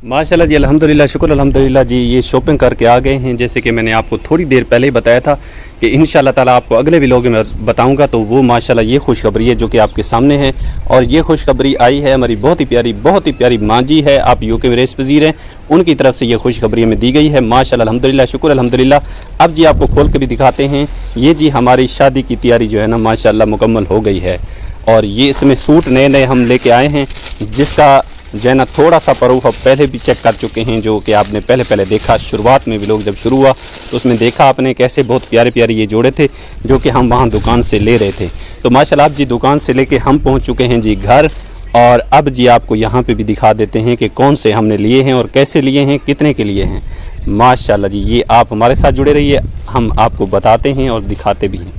माशाल्लाह जी, अल्हम्दुलिल्लाह, शुक्र अल्हम्दुलिल्लाह जी। ये शॉपिंग करके आ गए हैं, जैसे कि मैंने आपको थोड़ी देर पहले ही बताया था कि इंशाल्लाह ताला आपको अगले व्लॉग में बताऊंगा। तो वो माशाल्लाह ये खुशखबरी है जो कि आपके सामने है, और ये खुशखबरी आई है हमारी बहुत ही प्यारी माँ जी है, आप यूके में रेस पजीर हैं, उनकी तरफ से ये खुशखबरी हमें दी गई है। माशाल्लाह अल्हम्दुलिल्लाह, शुक्र अल्हम्दुलिल्लाह। अब जी आपको खोल के भी दिखाते हैं। ये जी हमारी शादी की तैयारी जो है ना माशाल्लाह मुकम्मल हो गई है, और ये इसमें सूट नए नए हम लेके आए हैं, जिसका जो है ना थोड़ा सा प्रूफ अब पहले भी चेक कर चुके हैं, जो कि आपने पहले देखा। शुरुआत में भी लोग जब शुरू हुआ तो उसमें देखा आपने कैसे बहुत प्यारे ये जोड़े थे जो कि हम वहाँ दुकान से ले रहे थे। तो माशाल्लाह अब जी दुकान से लेके हम पहुँच चुके हैं जी घर, और अब जी आपको यहाँ पे भी दिखा देते हैं कि कौन से हमने लिए हैं और कैसे लिए हैं, कितने के लिए हैं। माशाल्लाह जी, ये आप हमारे साथ जुड़े रहिए, हम आपको बताते हैं और दिखाते भी हैं।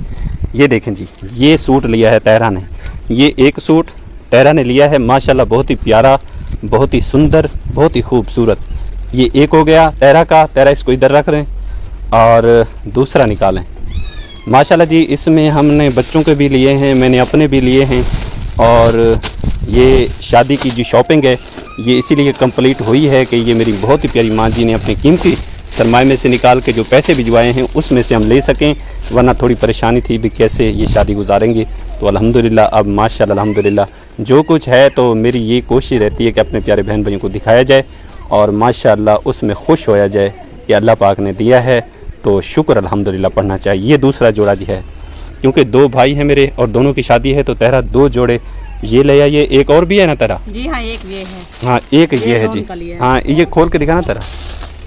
ये देखें जी, ये सूट लिया है तहरा ने, ये एक सूट तहरा ने लिया है माशाल्लाह, बहुत ही प्यारा, बहुत ही सुंदर, बहुत ही खूबसूरत। ये एक हो गया तहरा का, तहरा इसको इधर रख दें और दूसरा निकालें। माशाल्लाह जी, इसमें हमने बच्चों के भी लिए हैं, मैंने अपने भी लिए हैं, और ये शादी की जो शॉपिंग है ये इसीलिए कंप्लीट हुई है कि ये मेरी बहुत ही प्यारी माँ जी ने अपनी कीमती सरमाए में से निकाल के जो पैसे भिजवाए हैं उसमें से हम ले सकें, वरना थोड़ी परेशानी थी भी कैसे ये शादी गुजारेंगे। तो अल्हम्दुलिल्लाह अब माशाल्लाह अल्हम्दुलिल्लाह जो कुछ है, तो मेरी ये कोशिश रहती है कि अपने प्यारे बहन भाइयों को दिखाया जाए और माशाल्लाह उसमें खुश होया जाए कि अल्लाह पाक ने दिया है, तो शुक्र अल्हम्दुलिल्लाह पढ़ना चाहिए। ये दूसरा जोड़ा जी है, क्योंकि दो भाई हैं मेरे और दोनों की शादी है, तो तेरा दो जोड़े ये ले आइए। एक और भी है ना तेरा? जी हाँ, एक ये है। हाँ, एक ये है जी। हाँ, ये खोल के दिखाना तेरा,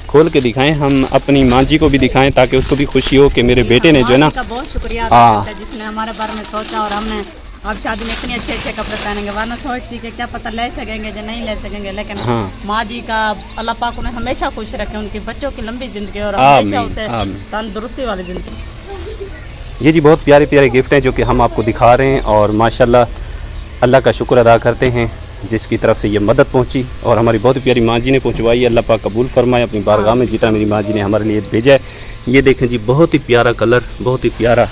खोल के दिखाएं, हम अपनी माँ जी को भी दिखाएं ताकि उसको भी खुशी हो कि मेरे बेटे ने जो है ना, बहुत शुक्रिया जिसने हमारे बारे में सोचा, और हमने अब शादी में इतने अच्छे कपड़े पहनेंगे, वरना सोचती कि क्या पता ले सकेंगे या नहीं ले सकेंगे, लेकिन माँ जी का अल्लाह पाक उन्हें हमेशा खुश रखे, उनके बच्चों की लंबी जिंदगी और हमेशा उसे तंदुरुस्ती वाली जिंदगी। ये जी बहुत प्यारे गिफ्ट हैं जो कि हम आपको दिखा रहे हैं, और माशाल्लाह अल्लाह का शुक्र अदा करते हैं जिसकी तरफ से ये मदद पहुंची और हमारी बहुत ही प्यारी माँ जी ने पहुंचवाई। अल्लाह पाक कबूल फरमाए अपनी बारगाह में जितना मेरी माँ जी ने हमारे लिए भेजा है। ये देखें जी, बहुत ही प्यारा कलर, बहुत ही प्यारा,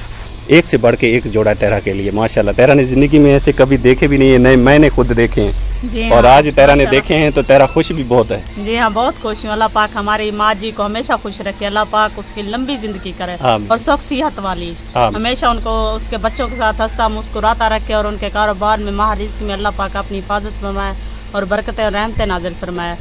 एक से बढ़ के एक जोड़ा तेरा के लिए माशाल्लाह। तेरा ने ज़िंदगी में ऐसे कभी देखे भी नहीं है, नए मैंने खुद देखे हैं, और आज तेरा ने देखे हैं, तो तेरा खुश भी बहुत है। जी हाँ, बहुत खुश हूँ। अल्लाह पाक हमारी माँ जी को हमेशा खुश रखे, अल्लाह पाक उसकी लंबी जिंदगी करे और सख्त सेहत वाली, हमेशा उनको उसके बच्चों के साथ हंसता मुस्कुराता रखे, और उनके कारोबार में महारिज़्क़ में अल्लाह पाक अपनी हिफाजत फरमाए और बरकतें और रहमतें नाज़िल फरमाए।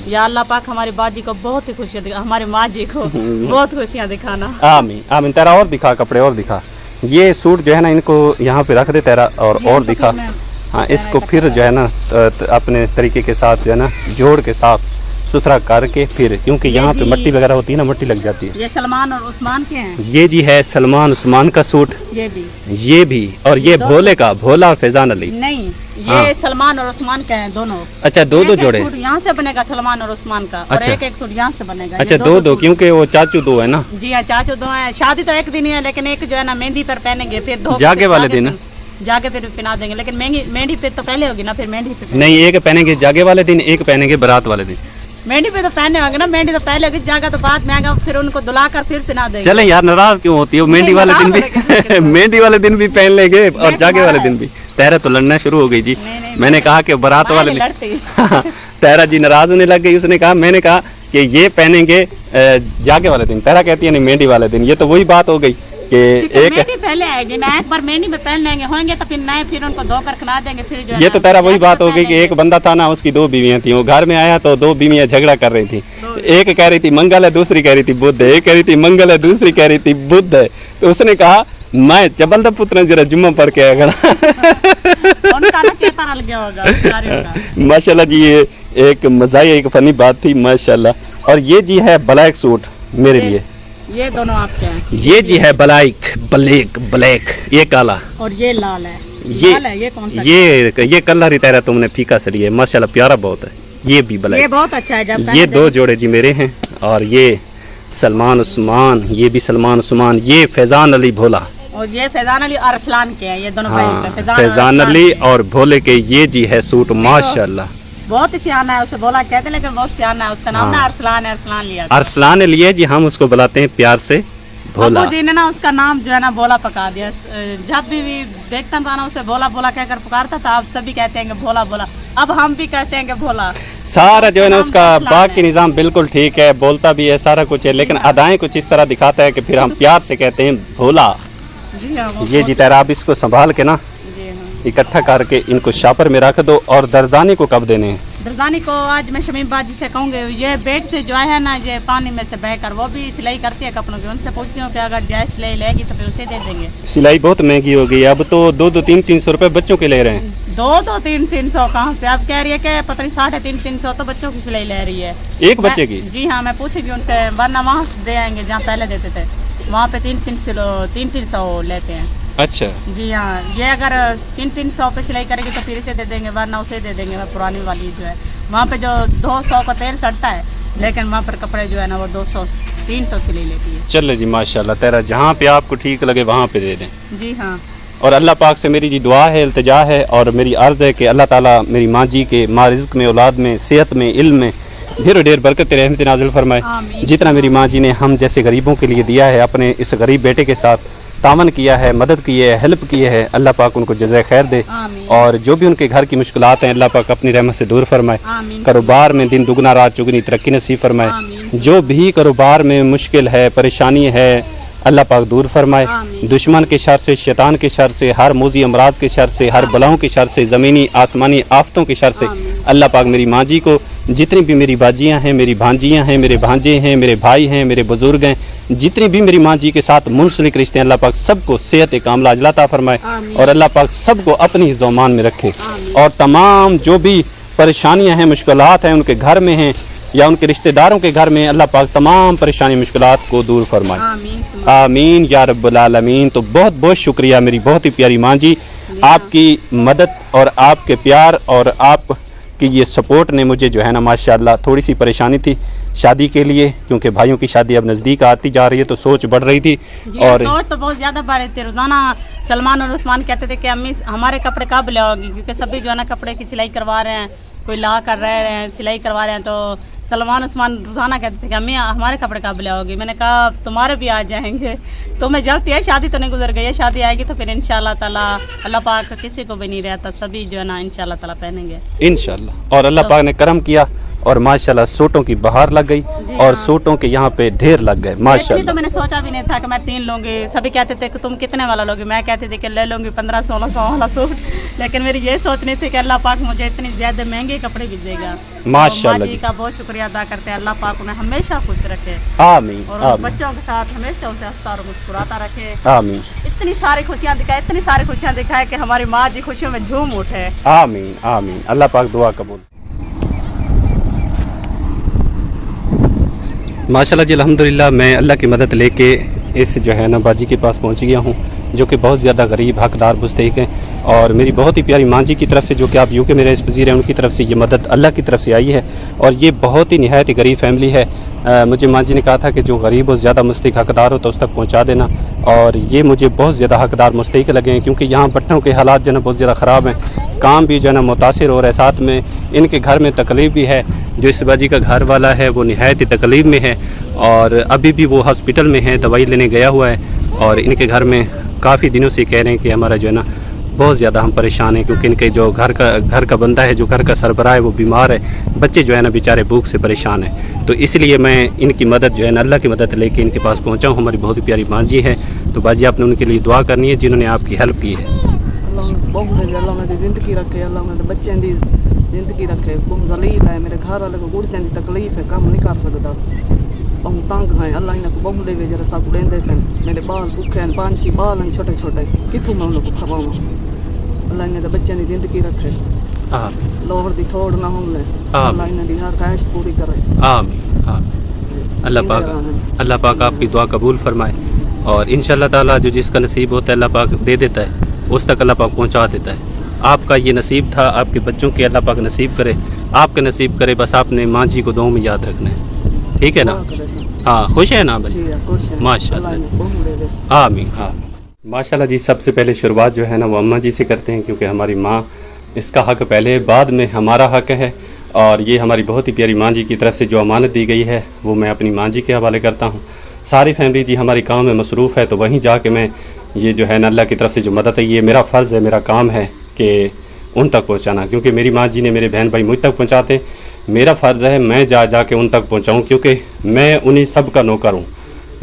या अल्लाह पाक हमारी बाजी को बहुत ही खुशियाँ, हमारी माँ जी को बहुत खुशियाँ दिखाना। आमीन आमीन। तेरा और दिखा, कपड़े और दिखा। ये सूट जो है ना, इनको यहाँ पे रख दे तेरा, और दिखा। हाँ, इसको फिर जो है ना अपने तरीके के साथ जो है ना जोड़ के साफ सुथरा करके फिर, क्योंकि यहाँ पे मट्टी वगैरह होती है ना, मट्टी लग जाती है। ये सलमान और उस्मान के हैं। ये जी है सलमान उस्मान का सूट, ये भी और ये भोले का, भोला और फैजान अली। नहीं, ये सलमान और उस्मान के हैं दोनों। अच्छा, दो जोड़े यहाँ से बनेगा सलमान और उस्मान का, और एक सूट यहाँ से बनेगा। अच्छा, दो क्योंकि वो चाचू दो है ना। जी हाँ, चाचू दो है। शादी तो एक दिन ही है, लेकिन एक जो है ना मेहंदी पर पहनेंगे, फिर दो जाके वाले दिन जाके फिर पहना देंगे, लेकिन मेहंदी पे तो पहले होगी ना, फिर मेहंदी पे नहीं। एक पहनेंगे जागे वाले दिन, एक पहनेंगे बारात वाले दिन। मेहंदी पे तो पहने होंगे ना, मेहंदी तो पहले होगी, जागा तो बाद में आएगा, फिर उनको दुलाकर फिर पहना देंगे। चले यार, नाराज क्यों होती है? मेहंदी वाले दिन भी मेहंदी वाले दिन भी पहन लेंगे और जागे वाले दिन भी। तेरा तो लड़ना शुरू हो गई जी। मैंने कहा कि बारात वाले दिन तेरा जी नाराज होने लग गई। उसने कहा, मैंने कहा कि ये पहनेंगे जागे वाले दिन, तेरा कहती है नहीं मेहंदी वाले दिन। ये तो वही बात हो गई कि एक मेहंदी पहले आएगी ना, एक बार मेहंदी में पहन लेंगे, होंगे तो फिर नए, फिर उनको धोकर खिला देंगे, फिर जो ये तो तेरा वही बात हो गई कि एक बंदा था ना, उसकी दो बीवियां थी, वो घर में आया तो दो बीवियां झगड़ा कर रही थी। एक कह रही थी मंगल है, दूसरी कह रही थी बुध है, एक कह रही थी मंगल है, दूसरी कह रही थी बुध है। तो उसने कहा मैं चबल दा पुत्र जरा जुम्मा पढ़ के आया माशाल्लाह जी, ये एक मज़ाही, एक फनी बात थी माशाल्लाह। और ये जी है ब्लैक सूट मेरे लिए, ये दोनों आपके हैं। ये जी है ब्लैक, ये काला, और ये लाल है। ये कौन सा? ये कलर ही तेरा तुमने फीका से लिया माशाल्लाह, प्यारा बहुत है। ये भी ब्लैक, ये बहुत अच्छा है। जब ये दो जोड़े जी मेरे हैं, और ये सलमान उस्मान, ये भी सलमान उस्मान, ये फैजान अली भोला, और ये फैजान अली और अरसलान के हैं, ये दोनों भाई। फैजान अली और भोले के ये जी है सूट माशाल्लाह, बहुत ही सियाना है। उसे भोला कहते हैं, लेकिन बहुत सियाना है। उसका नाम ना अरसलान है, अरसलान लिया। अरसलान ने लिया जी, हम उसको बुलाते हैं प्यार से भोला। अबू जी ने ना उसका नाम जो है ना भोला पका दिया। जब भी देखता था ना उसे भोला भोला कहकर पुकारता था। अब सभी कहते हैं कि भोला भोला, अब हम भी कहते हैं कि भोला। सारा जो है ना उसका बाकी निज़ाम बिल्कुल ठीक है, बोलता भी है, सारा कुछ है, लेकिन अदाएं कुछ इस तरह दिखाता है कि फिर हम प्यार से कहते हैं भोला। जी हाँ, ये जी तेरा, आप इसको संभाल के ना जी हाँ। इकट्ठा करके इनको शापर में रख दो। और दरजानी को कब देने हैं? दरजानी को आज मैं शमीम बाजी से कहूँगी, ये बेड से जो है ना ये पानी में से बहकर वो भी सिलाई करती है कपड़ों की, उनसे पूछती हूँ कि अगर जाए सिलाई लेगी तो फिर उसे दे देंगे। सिलाई बहुत महंगी हो गई है, अब तो 200-300 रुपये बच्चों के ले रहे हैं। 200-300 कहाँ से? अब कह रही है कि पता नहीं 350 तो बच्चों की सिलाई ले रही है एक बच्चे की? जी हाँ, मैं पूछूंगी उनसे, वरना वहाँ से दे आएंगे जहाँ पहले देते थे, वहाँ पे 300 लेते हैं। अच्छा जी हाँ, ये अगर 300 पे सिलाई करेगी तो फिर इसे दे देंगे, वरना उसे दे देंगे। मैं पुरानी वाली जो है वहाँ पे जो 200 का तेल सड़ता है, लेकिन वहाँ पर कपड़े जो है ना वो 200-300 सिलाई लेती है। चल जी माशाल्लाह, तेरा जहाँ पे आपको ठीक लगे वहाँ पे दे दें। जी हाँ, और अल्लाह पाक से मेरी जी दुआ है, इल्तिजा है और मेरी अर्ज़ है कि अल्लाह ताला मेरी माँ जी के माँ रिज़्क़ में, औलाद में, सेहत में, इल्म में ढेरों ढेर बरकत रहमत नाज़िल फरमाए। आमीन। जितना मेरी माँ जी ने हम जैसे गरीबों के लिए दिया है, अपने इस गरीब बेटे के साथ तामन किया है, मदद की है, हेल्प की है, अल्लाह पाक उनको जज़ाए खैर दे। आमीन। और जो भी उनके घर की मुश्किलात हैं अल्लाह पाक अपनी रहमत से दूर फरमाए। आमीन। कारोबार में दिन दुगना रात चुगनी तरक्की नसीब फरमाए। आमीन। जो भी कारोबार में मुश्किल है, परेशानी है, अल्लाह पाक दूर फरमाए। आमीन। दुश्मन के शर से, शैतान के शर से, हर मोजी अमराज के शर से, हर बलाओं के शर से, ज़मीनी आसमानी आफतों के शर से अल्लाह पाक मेरी माँ जी को, जितनी भी मेरी बाजियाँ हैं, मेरी भांजियाँ हैं, मेरे भांजे हैं, मेरे भाई हैं, मेरे बुज़ुर्ग हैं, जितनी भी मेरी माँ जी के साथ मुंसलिक रिश्ते हैं, अल्लाह पाक सबको सेहत कामला अजला अता फरमाए और अल्लाह पाक सबको अपनी हिज़्ज़-ओ-मान में रखे। और तमाम जो भी परेशानियां हैं, मुश्किलात हैं, उनके घर में हैं या उनके रिश्तेदारों के घर में, अल्लाह पाक तमाम परेशानी मुश्किलात को दूर फरमाए। आमीन। आमीन या रब्बुल आलमीन। तो बहुत बहुत शुक्रिया मेरी बहुत ही प्यारी माँ जी, आपकी मदद और आपके प्यार और आपकी ये सपोर्ट ने मुझे जो है ना माशाअल्लाह, थोड़ी सी परेशानी थी शादी के लिए, क्योंकि भाइयों की शादी अब नज़दीक आती जा रही है तो सोच बढ़ रही थी। और सोच तो बहुत ज़्यादा बढ़े थे। रोज़ाना सलमान और उस्मान कहते थे कि अम्मी हमारे कपड़े कब लाओगी, क्योंकि सभी जो है ना कपड़े की सिलाई करवा रहे हैं, कोई ला कर रहे हैं, सिलाई करवा रहे हैं, तो सलमान उस्मान रोज़ाना कहते थे कि अम्मी हमारे कपड़े कब लाओगी। मैंने कहा तुम्हारे भी आ जाएंगे, तो मैं जल्दी है, शादी तो नहीं गुजर गई है, शादी आएगी तो फिर इंशाल्लाह ताला अल्लाह पाक किसी को भी नहीं रहता, सभी जो है ना इंशाल्लाह ताला पहनेंगे इंशाल्लाह। और अल्लाह पाक ने करम किया और माशाल्लाह सूटों की बहार लग गई और सूटों के यहाँ पे ढेर लग गए माशाल्लाह। तो मैंने सोचा भी नहीं था कि मैं 3 लूँगी। सभी कहते थे कि तुम कितने वाला लोगी, मैं कहती थी कि ले लूँगी 1500-1600 वाला सूट, लेकिन मेरी ये सोच नहीं थी कि अल्लाह पाक मुझे इतनी ज़्यादा महंगे कपड़े भी देगा। माशाल्लाह जी का बहुत शुक्रिया अदा करते हैं, अल्लाह पाक उन्हें हमेशा खुश रखे। आमीन और आमीन बच्चों के साथ हमेशा उसे हंसता और मुस्कुराता रखे। आमीन। इतनी सारी खुशियाँ दिखाए, इतनी सारी खुशियाँ दिखाए कि हमारी माँ जी खुशियों में झूम उठे। आमीन आमीन। अल्लाह पाक दुआ कबूल। माशाल्लाह जी अल्हम्दुलिल्लाह, मैं अल्लाह की मदद लेके इस जो है ना बाजी के पास पहुंच गया हूं, जो कि बहुत ज़्यादा गरीब हकदार मुस्तहिक हैं। और मेरी बहुत ही प्यारी माँ जी की तरफ से, जो कि आप यूके में रईस वज़ीर हैं, उनकी तरफ से ये मदद अल्लाह की तरफ से आई है। और ये बहुत ही निहायत ही गरीब फैमिली है। मुझे माँ जी ने कहा था कि जो गरीब और ज़्यादा मुस्तहिक हकदार हो तो उस तक पहुँचा देना, और ये मुझे बहुत ज़्यादा हकदार मुस्तहिक लगे हैं, क्योंकि यहाँ भट्टों के हालात जो है ना बहुत ज़्यादा ख़राब हैं, काम भी जो है ना मुतासिर हो रहा है, साथ में इनके घर में तकलीफ़ भी है। जो इस बाजी का घर वाला है वो निहायत ही तकलीफ़ में है और अभी भी वो हॉस्पिटल में है, दवाई लेने गया हुआ है। और इनके घर में काफ़ी दिनों से कह रहे हैं कि हमारा जो है ना बहुत ज़्यादा हम परेशान हैं, क्योंकि इनके जो घर का बंदा है, जो घर का सरबराह है, वो बीमार है, बच्चे जो है ना बेचारे भूख से परेशान हैं। तो इसलिए मैं इनकी मदद जो है ना अल्लाह की मदद लेके इनके पास पहुँचा हूँ। हमारी बहुत ही प्यारी माँ जी है, तो बाजी आपने उनके लिए दुआ करनी है जिन्होंने आपकी हेल्प की है। अल्लाह मेरी ज़िंदगी रखे, अल्लाह मेरे बच्चों की ज़िंदगी रखे। बहुत जलील है, मेरे घर वाले को गुड़ियां की तकलीफ है, काम नहीं कर सकता, बहुत तंग है। अल्लाह इन्हें को बहुत देवे जरा सब लेंदे पे, मेरे बाल भूखे हैं, 5-6 बाल हैं छोटे छोटे, कितों मैं उन्हें खवाऊँ। अल्लाह इन्हें बच्चों की ज़िंदगी रखे, लोहर दी थोड़ ना होने, अल्लाह इन्हें दी हर ख्वाहिश पूरी करे। आमीन आमीन। अल्लाह पाक आपकी दुआ कबूल फरमाए और इंशाअल्लाह ताला जो जिसका नसीब होता है अल्लाह पाक दे देता है, उस तक अल्लाह पाक पहुँचा देता है। आपका ये नसीब था, आपके बच्चों के अल्लाह पाक नसीब करे, आपके नसीब करे, बस आपने माँ जी को दुआ में याद रखना है, ठीक है ना? हाँ, खुश है ना बच्चे? माशाल्लाह। आमीन आमीन। माशाल्लाह जी, सबसे पहले शुरुआत जो है ना वो अम्मा जी से करते हैं, क्योंकि हमारी माँ, इसका हक़ पहले, बाद में हमारा हक़ है। और ये हमारी बहुत ही प्यारी माँ जी की तरफ से जो अमानत दी गई है वो मैं अपनी माँ जी के हवाले करता हूँ। सारी फैमिली जी हमारी काम में मसरूफ़ है, तो वहीं जाके मैं ये जो है ना अल्लाह की तरफ से जो मदद है, ये मेरा फ़र्ज़ है, मेरा काम है कि उन तक पहुँचाना, क्योंकि मेरी माँ जी ने मेरे बहन भाई मुझ तक पहुँचाते, मेरा फ़र्ज़ है मैं जाके उन तक पहुँचाऊँ, क्योंकि मैं उन्हीं सब का नौकर हूँ।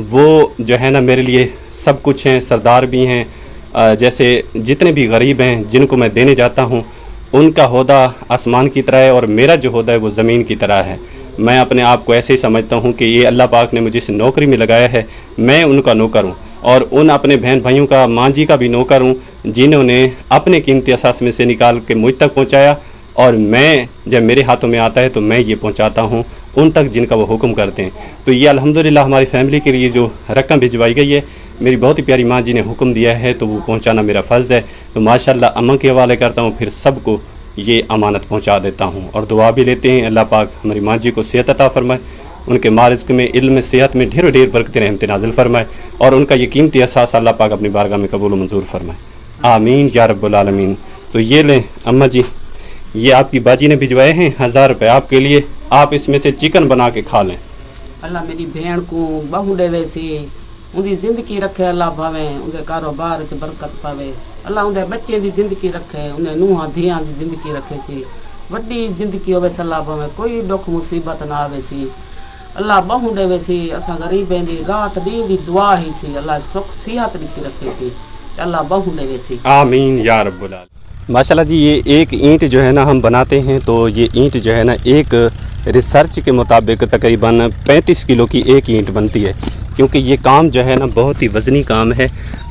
वो जो है ना मेरे लिए सब कुछ हैं, सरदार भी हैं। जैसे जितने भी गरीब हैं जिनको मैं देने जाता हूँ, उनका होदा आसमान की तरह है और मेरा जो होदा है वो ज़मीन की तरह है। मैं अपने आप को ऐसे ही समझता हूँ कि ये अल्लाह पाक ने मुझे इस नौकरी में लगाया है, मैं उनका नौकर हूँ और उन अपने बहन भाइयों का, माँ जी का भी नौकर हूँ, जिन्होंने अपने कीमती असास में से निकाल के मुझ तक पहुँचाया, और मैं जब मेरे हाथों में आता है तो मैं ये पहुँचाता हूँ उन तक जिनका वो हुक्म करते हैं। तो ये अल्हम्दुलिल्लाह हमारी फैमिली के लिए जो रकम भिजवाई गई है, मेरी बहुत ही प्यारी माँ जी ने हुक्म दिया है, तो वो पहुँचाना मेरा फ़र्ज़ है। तो माशाअल्लाह अम्मा के हवाले करता हूँ, फिर सबको ये अमानत पहुँचा देता हूँ और दुआ भी लेते हैं अल्लाह पाक हमारी माँ जी को सेहत अता फरमाए, उनके माल रिज़्क़ में, इल्म में, सेहत में ढेरों ढेर बरकतें रहमतें नाज़िल फरमाए और उनका ये कीमती एहसास अल्लाह पाक अपनी बारगाह में कबूल मंजूर फरमाए। आमीन या रब्बुल आलमीन। तो ये लें अम्मा जी, ये आपकी बाजी ने भिजवाए हैं 1000 रुपये आपके लिए, आप इसमें से चिकन बना के खा लें। अल्लाह मेरी भेण को बहु देवे सी, उनकी जिंदगी रखे अल्लाह भावे, उनके कारोबार च बरकत पावे अल्लाह, उनके बच्चे की जिंदगी रखे, उन्हें नूहा धियां की जिंदगी रखे सी, वड्डी जिंदगी होवे सल्ला भावे, कोई दुख मुसीबत ना आवे सी। अल्लाह बहु देवे सी, असां गरीबें दी रात दी दी दुआ ही सी, अल्लाह सुख सिहत दी रखे सी, अल्लाह बहु देवे सी। आमीन या रब्बुल आलमीन। माशाल्लाह जी, ये एक ईंट जो है ना हम बनाते हैं, तो ये ईंट जो है ना एक रिसर्च के मुताबिक तकरीबन 35 किलो की एक ईंट बनती है, क्योंकि ये काम जो है ना बहुत ही वज़नी काम है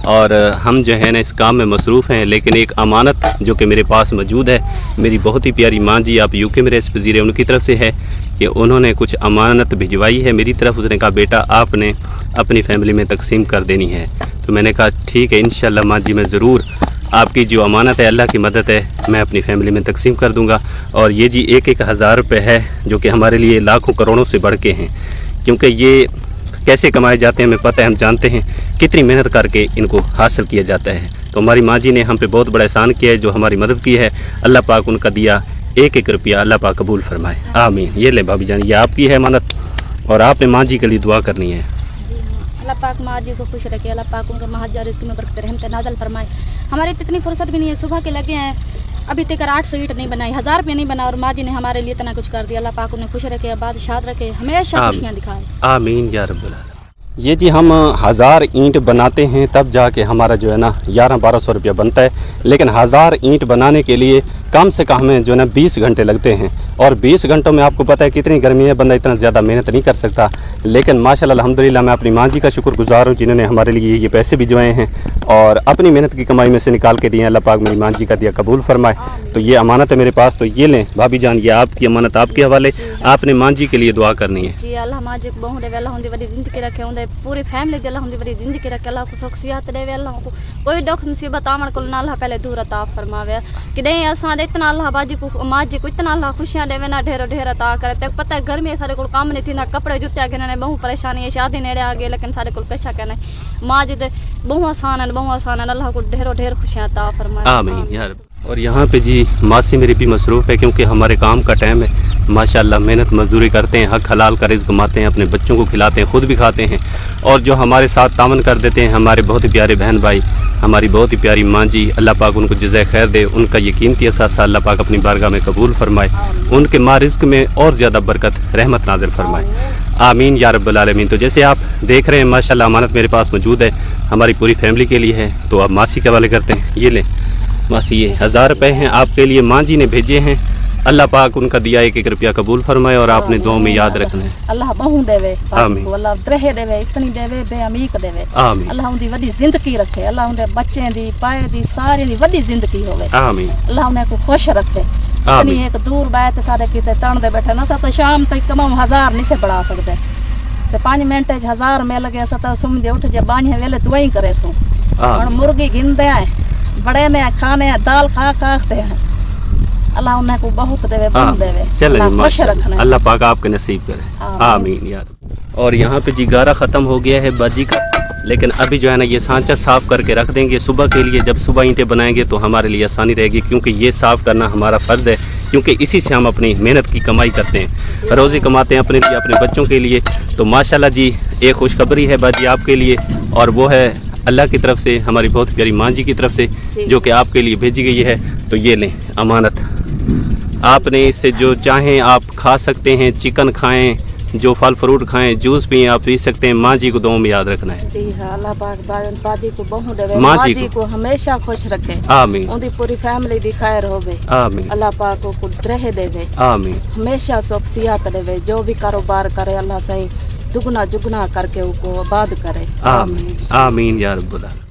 और हम जो है ना इस काम में मसरूफ़ हैं। लेकिन एक अमानत जो कि मेरे पास मौजूद है, मेरी बहुत ही प्यारी माँ जी, आप यूके में रेस पजीर, उनकी तरफ से है कि उन्होंने कुछ अमानत भिजवाई है मेरी तरफ। उसने कहा बेटा आपने अपनी फैमिली में तकसीम कर देनी है। तो मैंने कहा ठीक है इंशाल्लाह माँ जी, मैं ज़रूर आपकी जो अमानत है, अल्लाह की मदद है, मैं अपनी फैमिली में तकसीम कर दूंगा। और ये जी 1-1000 रुपये है, जो कि हमारे लिए लाखों करोड़ों से बढ़ के हैं, क्योंकि ये कैसे कमाए जाते हैं हमें पता है, हम जानते हैं कितनी मेहनत करके इनको हासिल किया जाता है। तो हमारी माँ जी ने हम पे बहुत बड़ा एहसान किया है, जो हमारी मदद की है, अल्लाह पाक उनका दिया 1-1 रुपया अल्लाह पाक कबूल फरमाए। आमीन। ये ले भाभी जान, ये आपकी है अमानत और आपने माँ जी के लिए दुआ करनी है। अल्लाह पाक माँ जी को खुश रखे, अल्लाह पाक उनके महाजा रिज़्क़ में बरकत रहमत नाज़िल फरमाए। हमारी तो इतनी फुर्सत भी नहीं है, सुबह के लगे हैं, अभी तक 800 ईंट नहीं बनाई, 1000 रुपये नहीं बना, और माँ जी ने हमारे लिए इतना कुछ कर दिया। अल्लाह पाक उन्हें खुश रखे, आबाद शाद रखे, हमेशा खुशियाँ दिखाए। आमीन या रब्बुल आलमीन। ये जी हम 1000 ईंट बनाते हैं तब जाके हमारा जो है ना 1100-1200 रुपया बनता है, लेकिन 1000 ईंट बनाने के लिए कम से कम हमें जो है ना 20 घंटे लगते हैं, और 20 घंटों में आपको पता है कितनी गर्मी है, बंदा इतना ज़्यादा मेहनत नहीं कर सकता। लेकिन माशाल्लाह अल्हम्दुलिल्लाह मैं अपनी माँ जी का शुक्रगुजार हूँ, जिन्होंने हमारे लिए ये पैसे भिजवाए हैं और अपनी मेहनत की कमाई में से निकाल के दिए। अल्लाह पाक मेरी माँ जी का दिया कबूल फरमाए। तो ये अमानत है मेरे पास, तो ये लें भाभी जान, ये आपकी अमानत आपके हवाले, आपने माँ जी के लिए दुआ करनी है। जी अल्लाह माँ जी को बहु देवे, अल्लाह उनकी बड़ी ज़िंदगी रखे, उनकी पूरी फैमिली दे अल्लाह उनकी बड़ी ज़िंदगी रखे, अल्लाह को शख्सियत देवे, अल्लाह को कोई दुख मुसीबत आवन को ना अल्लाह पहले दूर अता फरमावे, कि नहीं असां इतना अल्लाह बाजी को माँ जी को इतना अल्लाह खुशियाँ देवे ना, ढेरों ढेर अता करे। तक पता है गर्मी सारे को काम नहीं थी ना, कपड़े जुत्ते गिनने बहु परेशानी है, शादी नेड़े आ गए, लेकिन सारे को कशा कहना माँ जी दे बहु आसान है, बहु आसान है, अल्लाह को ढेरों ढेर खुशियाँ अता फरमाए। आमीन यार। और यहाँ पे जी मासी मेरी भी मसरूफ़ है, क्योंकि हमारे काम का टाइम है, माशाल्लाह मेहनत मजदूरी करते हैं, हक हलाल का रिज़्क़ कमाते हैं, अपने बच्चों को खिलाते हैं, ख़ुद भी खाते हैं, और जो हमारे साथ तामन कर देते हैं हमारे बहुत ही प्यारे बहन भाई, हमारी बहुत ही प्यारी माँ जी, अल्लाह पाक उनको जज़ाए खैर दे, उनका ये कीमती एहसास अल्लाह पाक अपनी बारगाह में कबूल फरमाए, उनके माँ रिज़्क़ में और ज़्यादा बरकत रहमत नाज़िल फरमाए। आमीन या रब्बुल आलमीन। तो जैसे आप देख रहे हैं माशाल्लाह अमानत मेरे पास मौजूद है, हमारी पूरी फैमिली के लिए है। तो आप मासी के हवाले करते हैं। ये लें मासी, ये 1000 रुपये हैं आपके लिए, माँ जी ने भेजे हैं, अल्लाह पाक उनका दिया 1-1 रुपया कबूल फरमाए और आपने दुआ में याद रखना है। अल्लाह बहु देवे, आमीन। अल्लाह तरह देवे, इतनी देवे बेअमीक देवे, आमीन। अल्लाह उनकी वड्डी जिंदगी रखे, अल्लाह उनके बच्चे दी पाए दी सारे दी वड्डी जिंदगी होवे, आमीन। अल्लाह उन्हें को खुश रखे। इतनी एक दूर बात सारे किते तण दे बैठे ना, सा तो शाम तक कमाऊं 1000 नहीं से बढ़ा सकते, तो 5 मिनट 1000 मिल गया, सा तो सुम दे उठ जे बांझे वेले दुआई करे सो, और मुर्गी गिनदे हैं, बड़े ने खाने दाल खा खाते हैं, अल्लाह उन्हें को बहुत देवे, बहुत देवे, चलें खुश रखना, अल्लाह पाक आपके नसीब करे। आमीन यार। और यहाँ पे जी गारा ख़त्म हो गया है बाजी का, लेकिन अभी जो है ना ये सांचा साफ़ करके रख देंगे सुबह के लिए। जब सुबह ईंटें बनाएंगे तो हमारे लिए आसानी रहेगी, क्योंकि ये साफ़ करना हमारा फ़र्ज़ है, क्योंकि इसी से हम अपनी मेहनत की कमाई करते हैं, रोज़ी कमाते हैं अपने लिए, अपने बच्चों के लिए। तो माशाल्लाह जी एक खुशखबरी है बाजी आपके लिए, और वो है अल्लाह की तरफ से, हमारी बहुत प्यारी माँ जी की तरफ से, जो कि आपके लिए भेजी गई है। तो ये लें अमानत, आपने इससे जो चाहें आप खा सकते हैं, चिकन खाएं, जो फल फ्रूट खाएं, जूस पिए, आप पी सकते हैं। माँ जी को दुआ में याद रखना है। जी हाँ, अल्लाह पाक बाजी को बहु देवे, माँ माँ जी जी को हमेशा खुश रखे, आमीन उनकी पूरी फैमिली दी खैर होवे, आमीन अल्लाह पाक को कुछ रह देवे, आमीन हमेशा शख्सियत देवे, जो भी कारोबार करे अल्लाह सही दुगना जुगना करके उनको आबाद करे, आमीन आमीन या रब्बुल आलमीन।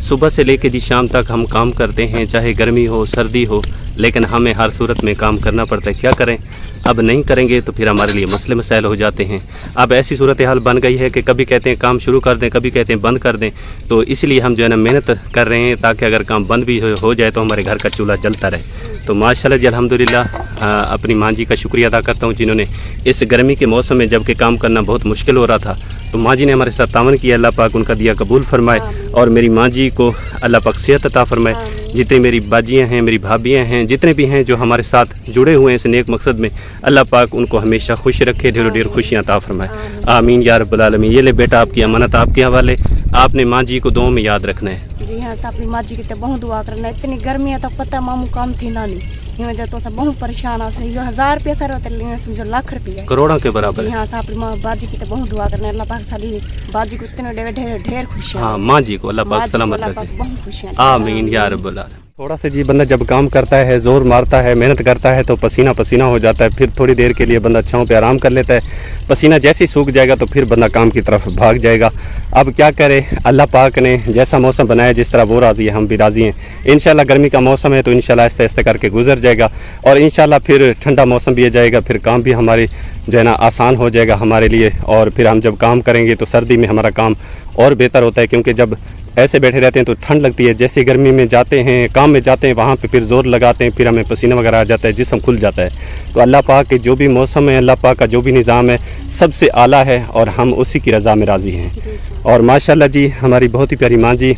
सुबह से लेके जी शाम तक हम काम करते हैं, चाहे गर्मी हो सर्दी हो, लेकिन हमें हर सूरत में काम करना पड़ता है। क्या करें, अब नहीं करेंगे तो फिर हमारे लिए मसले मसाइल हो जाते हैं। अब ऐसी सूरत हाल बन गई है कि कभी कहते हैं काम शुरू कर दें, कभी कहते हैं बंद कर दें। तो इसलिए हम जो है ना मेहनत कर रहे हैं, ताकि अगर काम बंद भी हो जाए तो हमारे घर का चूल्हा जलता रहे। तो माशाल्लाह जी अल्हम्दुलिल्लाह अपनी माँ जी का शुक्रिया अदा करता हूँ, जिन्होंने इस गर्मी के मौसम में जबकि काम करना बहुत मुश्किल हो रहा था, तो माँ जी ने हमारे साथ तावन किया। अल्लाह पाक उनका दिया कबूल फरमाए, और मेरी माँ जी को अल्लाह पाक सेहत अता फरमाए। जितनी मेरी बाजियाँ हैं, मेरी भाभियाँ हैं, जितने भी हैं जो हमारे साथ जुड़े हुए हैं इस नेक मकसद में, अल्लाह पाक उनको हमेशा खुश रखे, ढेरों ढेर खुशियाँ अता फरमाए। आमीन या रब्बुल आलमीन। ये ले बेटा आपकी अमानत आपके हवाले, आपने माँ जी को दुआ में याद रखना है। जी हाँ, अपनी माँ जी की तो बहुत दुआ करना, इतनी गर्मी है तो पता मामू काम थी ना नहीं, ये वजह तो सब बहुत परेशान हो सही, 1000 रुपया सर होते हैं, समझो लाख रुपया, करोड़ों के बराबर जी है। हाँ, अपनी माँ बाजी की तो बहुत दुआ करना, अल्लाह पाक साली बाजी को इतने ढेर ढेर ढेर खुशियाँ, हाँ माँ जी को अल्लाह माँ पाक जी को सलामत अल्लाह पाक रखे। बहुत खुशियाँ। आमीन या रब्बुल आलमीन। थोड़ा सा जी बंदा जब काम करता है, ज़ोर मारता है, मेहनत करता है, तो पसीना पसीना हो जाता है। फिर थोड़ी देर के लिए बंदा छाँव पे आराम कर लेता है, पसीना जैसे ही सूख जाएगा तो फिर बंदा काम की तरफ भाग जाएगा। अब क्या करे, अल्लाह पाक ने जैसा मौसम बनाया, जिस तरह वो राज़ी है हम भी राज़ी हैं। इंशाल्लाह गर्मी का मौसम है तो इंशाल्लाह आहिस्ता आहिस्ता करके गुजर जाएगा, और इंशाल्लाह फिर ठंडा मौसम भी आ जाएगा, फिर काम भी हमारे जो है ना आसान हो जाएगा हमारे लिए। और फिर हम जब काम करेंगे तो सर्दी में हमारा काम और बेहतर होता है, क्योंकि जब ऐसे बैठे रहते हैं तो ठंड लगती है। जैसे गर्मी में जाते हैं, काम में जाते हैं, वहाँ पे फिर ज़ोर लगाते हैं, फिर हमें पसीना वगैरह आ जाता है, जिस्म खुल जाता है। तो अल्लाह पाक के जो भी मौसम है, अल्लाह पाक का जो भी निज़ाम है, सबसे आला है, और हम उसी की रज़ा में राज़ी हैं। और माशाल्लाह जी हमारी बहुत ही प्यारी माँ जी,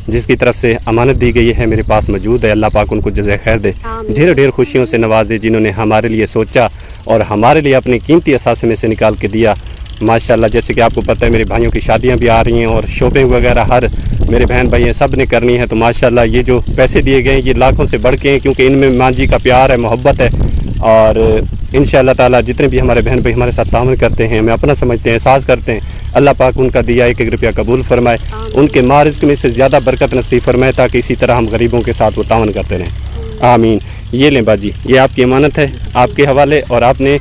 जिसकी तरफ से अमानत दी गई है, मेरे पास मौजूद है। अल्लाह पाक उनको जज़ा खैर दे, ढेर ढेर खुशियों से नवाजे, जिन्होंने हमारे लिए सोचा और हमारे लिए अपनी कीमती असासे में से निकाल के दिया। माशाल्लाह जैसे कि आपको पता है मेरी भाइयों की शादियां भी आ रही हैं, और शॉपिंग वगैरह हर मेरे बहन भाई हैं सब ने करनी है। तो माशाल्लाह ये जो पैसे दिए गए हैं ये लाखों से बढ़ के हैं, क्योंकि इनमें माँ जी का प्यार है, मोहब्बत है। और इंशाअल्लाह ताला जितने भी हमारे बहन भाई हमारे साथ तावन करते हैं, हमें अपना समझते हैं, एहसास करते हैं, अल्लाह पाक उनका दिया एक एक रुपया कबूल फरमाए, उनके माँ रिज़्क़ में से ज़्यादा बरकत नसीब फरमाए, ताकि इसी तरह हम गरीबों के साथ वो तावन करते रहें। आमीन। ये लें बाजी, ये आपकी अमानत है आपके हवाले, और आपने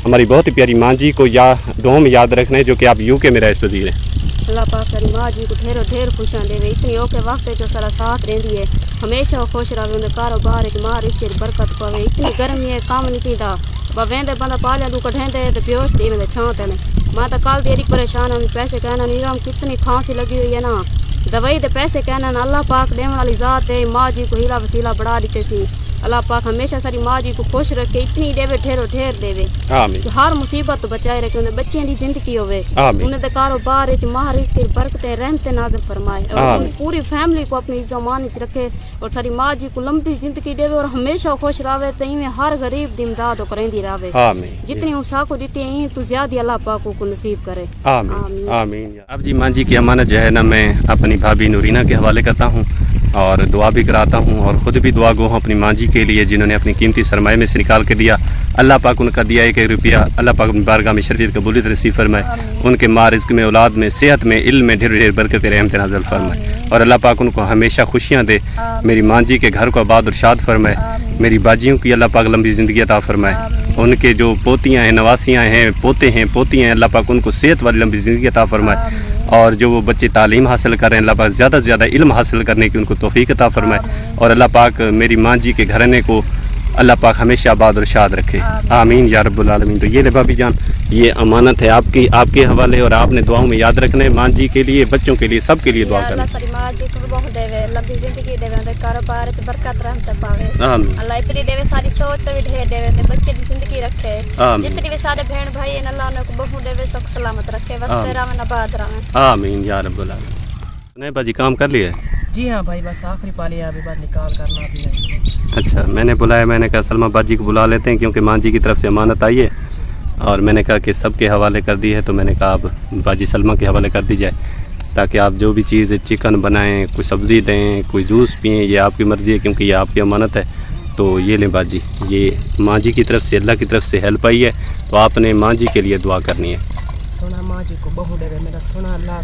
हमारी बहुत ही प्यारी माँ जी को दुआ में याद रखना है, जो कि आप यूके में राइस वज़ीर हैं। अल्लाह पाक सारी माँ जी को ढेरों ढेर खुशियाँ देवे, इतनी औखे वक्त जो सारा साथ रहंदी है, हमेशा वो खुश रहे, उनके कारोबार की माँ रिसी बरकत पवे। इतनी गर्मी है काम नहीं थींदा, वेंदे बंदा पालिया तू कढ़ेंदे तो बेहोश थी वेंदे छां ते मैं तो कल देरी परेशान हूँ, पैसे कहना नीराम कितनी खांसी लगी हुई है ना, दवाई दे पैसे कहना ना, अल्लाह पाक देने वाली ज़ात है, माँ जी को हीला वसीला बढ़ा देते थी। अल्लाह पाक हमेशा सारी माँ जी को खुश रखे, इतनी देवे ढेरों ढेर देवे, आमीन। हर मुसीबत तो बचाए रखे, उन्हें बच्चों की जिंदगी होवे, आमीन। उन्हें कारोबार विच माँ रिज़्क़ बरकतें रहमतें नाज़िल फरमाए, और उनकी पूरी फैमिली को अपनी इज़्ज़त मान विच रखे, और सारी माँ जी को लंबी जिंदगी देवे, और हमेशा खुश रहे, तो इवें हर गरीब दी इमदाद करेंदी रहे। आमीन। जितनी उसा को देती है तो ज्यादा अल्लाह पाक को नसीब करे। आमीन आमीन। अब जी माँ जी की अमानत जो है ना, मैं अपनी भाभी नूरीना के हवाले करता हूँ, और दुआ भी कराता हूँ, और ख़ुद भी दुआ गो हूँ अपनी माँ जी के लिए, जिन्होंने अपनी कीमती सरमाए में से निकाल के दिया। अल्लाह पाक उनका दिया एक एक रुपया अल्लाह पाक बारगाह में शरीयत कबूलियत नसीब फरमाए, उनके माँ रिज़्क़ में, औलाद में, सेहत में, इल्म में ढेर ढेर बरकत रहमत नाज़िल फरमाए, और अल्लाह पाक उनको हमेशा खुशियाँ दे। मेरी माँ जी के घर को आबाद और शाद फरमाए, मेरी बाजियों की अल्लाह पाक लंबी ज़िंदगी अता फरमाए, उनके जो पोतियाँ हैं, नवासियाँ हैं, पोते हैं, पोतियाँ हैं, अल्लाह पाक उनको सेहत वाली लंबी ज़िंदगी अता फरमाए, और जो वो बच्चे तालीम हासिल कर रहे हैं, अल्लाह पाक ज़्यादा से ज़्यादा इल्म हासिल करने की उनको तौफीक अता फरमाए, और अल्लाह पाक मेरी माँ जी के घराने को اللہ پاک ہمیشہ آباد اور شاد رکھے، آمین یا رب العالمین۔ تو یہ لے بھابھی جان، یہ امانت ہے آپ کے حوالے، اور آپ نے دعاؤں میں یاد رکھنا ہے، ماں جی کے لیے، بچوں کے لیے، سب کے لیے دعا کرنا۔ اللہ ساری ماں جی کو بہت دے لمبی زندگی دے تے کاروبار تے برکت رحمت پاوے، آمین اللہ اتنی دے ساری سوچ تو بھی ڈھیر دے تے بچے دی زندگی رکھے، آمین جتنی بھی سارے بہن بھائی ہیں اللہ ان کو بہت دے سخت سلامت رکھے، واسطے رہن آباد رہن، آمین یا رب العالمین۔ نہیں باجی کام کر لیا ہے؟ جی ہاں بھائی، بس آخری پالی ہے، ابھی بعد نکال کرنا بھی ہے۔ اچھا، میں نے بلایا، میں نے کہا سلمہ باجی کو بلا لیتے ہیں کیونکہ ماں جی کی طرف سے امانت آئی ہے، اور میں نے کہا کہ سب کے حوالے کر دی ہے، تو میں نے کہا اب باجی سلمہ کے حوالے کر دی جائے، تاکہ آپ جو بھی چیز چکن بنائیں، کوئی سبزی دیں، کوئی جوس پئیں، یہ آپ کی مرضی ہے کیونکہ یہ آپ کی امانت ہے۔ تو یہ لیں باجی، یہ ماں جی کی طرف سے، اللہ کی طرف سے ہیلپ آئی ہے، تو آپ نے ماں جی کے لیے دعا کرنی ہے۔ سونا ماں جی کو بہو دے میرا سونا اللہ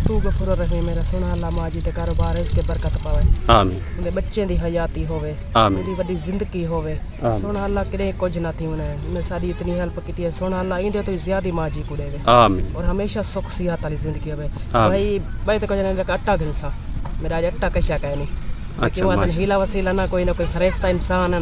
تو غفور الرحیم، میرا سونا اللہ ماں جی تے کاروبار اس کے برکت پاوے، آمین اندے بچے دی حیاتی ہوے، آمین اندی وڈی زندگی ہوے، آمین۔ سونا اللہ کدے کچھ نہ تھی انہیں ساری اتنی ہیلپ کیتی ہے، سونا اللہ ایندے تو زیادہ ماں جی کو دے آمین اور ہمیشہ سکھ صحت والی زندگی ہوے۔ آمین۔ بھائی تے کچھ نہ اٹا گھنسا، میرا اج اٹا کشا کہ نہیں، اچھا کیوں ماشاء ہیلا وسیلہ نہ کوئی فرشتہ انسان ہیں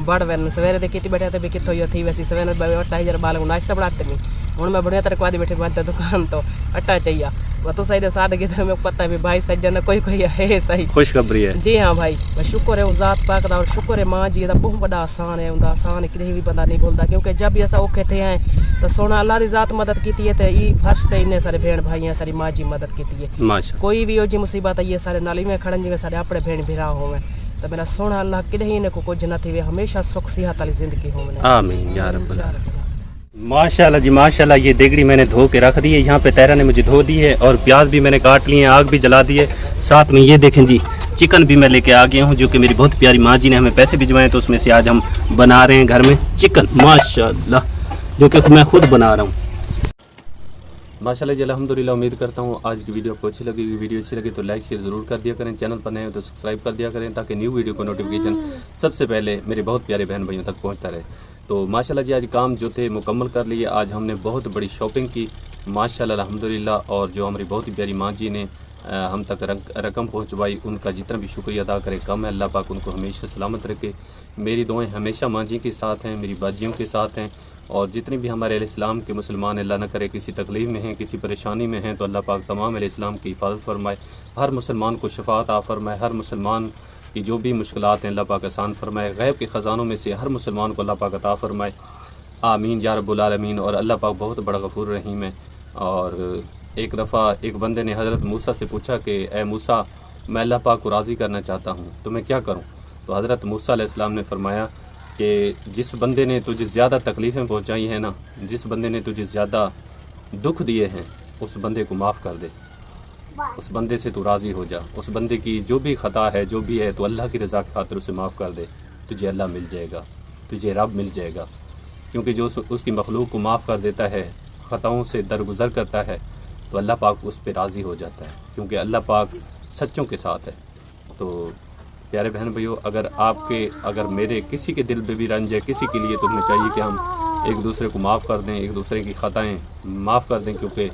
بڑ وین سویرے دے کیتی بیٹھے تے بھی کتھوں یو تھی ویسی سویرے اٹا ہی جر بالوں ناشتہ بناتے میں ہن میں بڑھیا ترک وادی بیٹھے میں دکان تو اٹا چاہیے وہ تو صحیح ساڈے کی میں پتہ بھی بھائی سجن کوئی ہے صحیح خوشخبری ہے۔ جی ہاں بھائی، بس شکر ہے ذات پاک دا اور شکر ہے ماں جی دا بہت بڑا آسان ہے، اوندا آسان کدے بھی بندہ نہیں بولدا، کیونکہ جب بھی اسا اوکھے تھے ہیں تو سونا اللہ دی ذات مدد کیتی ہے تے ای فرش تے اننے سارے بہن بھائی ہیں ساری ماں جی مدد کیتی ہے، ماشاء کوئی بھی ہو جی مصیبت آئی ہے سارے نال میں کھڑن جی سارے اپنے بہن بھرا ہوویں، تو میرا سونا اللہ کدے ہی نے کو کچھ نہ تھی ہمیشہ سکھ صحت والی زندگی ہوویں۔ آمین یا رب العالمین۔ ماشاءاللہ جی ماشاءاللہ، یہ دیگڑی میں نے دھو کے رکھ دی ہے، یہاں پہ تیرا نے مجھے دھو دی ہے، اور پیاز بھی میں نے کاٹ لیے ہیں، آگ بھی جلا دی ہے، ساتھ میں یہ دیکھیں جی چکن بھی میں لے کے آ گیا ہوں، جو کہ میری بہت پیاری ماں جی نے ہمیں پیسے بھجوائے ہیں، تو اس میں سے آج ہم بنا رہے ہیں گھر میں چکن ماشاءاللہ، جو کہ میں خود بنا رہا ہوں۔ ماشاءاللہ جی الحمدللہ، امید کرتا ہوں آج کی ویڈیو آپ کو اچھی لگی، ویڈیو اچھی لگی تو لائک شیئر ضرور کر دیا کریں، چینل پر نئے ہو تو سبسکرائب کر دیا کریں، تاکہ نیو ویڈیو کو نوٹیفیکیشن سب سے پہلے میرے بہت پیارے بہن بھائیوں تک پہنچتا رہے۔ تو ماشاءاللہ جی آج کام جو تھے مکمل کر لیے، آج ہم نے بہت بڑی شاپنگ کی ماشاءاللہ الحمدللہ، اور جو ہماری بہت ہی پیاری ماں جی نے ہم تک رقم پہنچوائی، ان کا جتنا بھی شکریہ ادا کرے کم ہے، اللہ پاک ان کو ہمیشہ سلامت رکھے۔ میری دعائیں ہمیشہ ماں جی کے ساتھ ہیں، میری باجیوں کے ساتھ ہیں، اور جتنے بھی ہمارے علیہ السلام کے مسلمان اللہ نہ کرے کسی تکلیف میں ہیں، کسی پریشانی میں ہیں، تو اللہ پاک تمام علیہ السلام کی حفاظت فرمائے، ہر مسلمان کو شفاعت عطا فرمائے، ہر مسلمان کی جو بھی مشکلات ہیں اللہ پاک آسان فرمائے، غیب کے خزانوں میں سے ہر مسلمان کو اللہ پاک عطا فرمائے، آمین یا رب العالمین۔ اور اللہ پاک بہت بڑا غفور رحیم ہے۔ اور ایک دفعہ ایک بندے نے حضرت موسیٰ سے پوچھا کہ اے موسیٰ، میں اللہ پاک کو راضی کرنا چاہتا ہوں تو میں کیا کروں؟ تو حضرت موسیٰ علیہ السلام نے فرمایا کہ جس بندے نے تجھے زیادہ تکلیفیں پہنچائی ہیں نا، جس بندے نے تجھے زیادہ دکھ دیے ہیں، اس بندے کو معاف کر دے، اس بندے سے تو راضی ہو جا، اس بندے کی جو بھی خطا ہے جو بھی ہے تو اللہ کی رضا کی خاطر اسے معاف کر دے، تجھے اللہ مل جائے گا، تجھے رب مل جائے گا، کیونکہ جو اس کی مخلوق کو معاف کر دیتا ہے، خطاؤں سے درگزر کرتا ہے، تو اللہ پاک اس پہ راضی ہو جاتا ہے، کیونکہ اللہ پاک سچوں کے ساتھ ہے۔ تو پیارے بہن بھائیو، اگر میرے کسی کے دل پہ بھی رنج ہے کسی کے لیے، تو ہمیں چاہیے کہ ہم ایک دوسرے کو معاف کر دیں، ایک دوسرے کی خطائیں معاف کر دیں، کیونکہ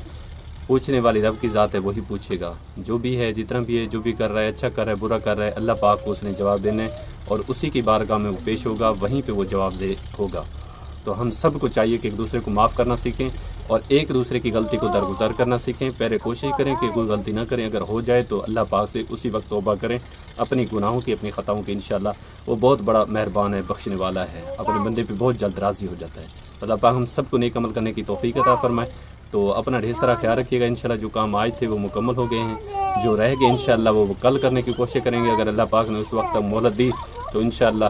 پوچھنے والی رب کی ذات ہے، وہی پوچھے گا، جو بھی ہے، جتنا بھی ہے، جو بھی کر رہا ہے، اچھا کر رہا ہے، برا کر رہا ہے، اللہ پاک کو اس نے جواب دینا ہے، اور اسی کی بارگاہ میں وہ پیش ہوگا، وہیں پہ وہ جواب دے ہوگا۔ تو ہم سب کو چاہیے کہ ایک دوسرے کو معاف کرنا سیکھیں، اور ایک دوسرے کی غلطی کو درگزر کرنا سیکھیں، پہلے کوشش کریں کہ کوئی غلطی نہ کریں، اگر ہو جائے تو اللہ پاک سے اسی وقت توبہ کریں، اپنی گناہوں کی، اپنی خطاؤں کی، انشاءاللہ وہ بہت بڑا مہربان ہے، بخشنے والا ہے، اپنے بندے پہ بہت جلد راضی ہو جاتا ہے۔ اللہ پاک ہم سب کو نیک عمل کرنے کی توفیق عطا فرمائے۔ تو اپنا ڈھیر سارا خیال رکھیے گا، انشاءاللہ جو کام آج تھے وہ مکمل ہو گئے ہیں، جو رہ گئے انشاءاللہ وہ کل کرنے کی کوشش کریں گے، اگر اللہ پاک نے اس وقت تک مہلت دی تو انشاءاللہ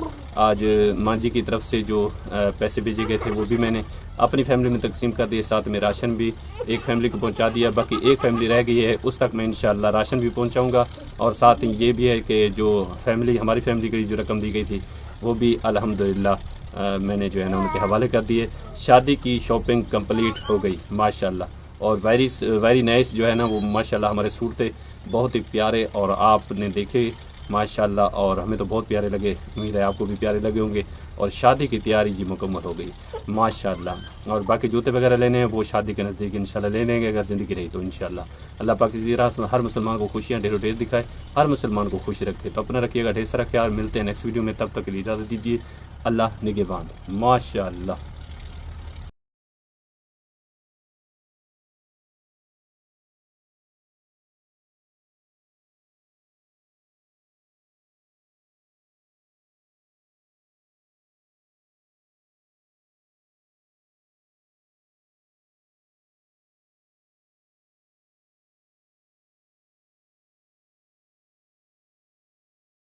آج ماں جی کی طرف سے جو پیسے بھیجے گئے تھے وہ بھی میں نے اپنی فیملی میں تقسیم کر دیے، ساتھ میں راشن بھی ایک فیملی کو پہنچا دیا، باقی ایک فیملی رہ گئی ہے، اس تک میں انشاءاللہ راشن بھی پہنچاؤں گا، اور ساتھ ہی یہ بھی ہے کہ جو ہماری فیملی کی جو رقم دی گئی تھی وہ بھی الحمدللہ میں نے جو ہے نا ان کے حوالے کر دیے۔ شادی کی شاپنگ کمپلیٹ ہو گئی ماشاءاللہ، اور ویری نائس جو ہے نا وہ ماشاءاللہ ہمارے سوٹ تھے بہت ہی پیارے، اور آپ نے دیکھے ماشاءاللہ، اور ہمیں تو بہت پیارے لگے، امید ہے آپ کو بھی پیارے لگے ہوں گے، اور شادی کی تیاری جی مکمل ہو گئی ماشاءاللہ۔ اور باقی جوتے وغیرہ لینے ہیں وہ شادی کے نزدیک انشاءاللہ لے لیں گے، اگر زندگی رہی تو انشاءاللہ۔ اللہ پاک اسی طرح ہر مسلمان کو خوشیاں ڈھیر و ڈھیر دکھائے، ہر مسلمان کو خوش رکھے۔ تو اپنا رکھیے گا ڈھیر سارا خیال، ملتے ہیں نیکسٹ ویڈیو میں، تب تک کے لیے اجازت دیجیے، اللہ نگہبان. ماشاء اللہ.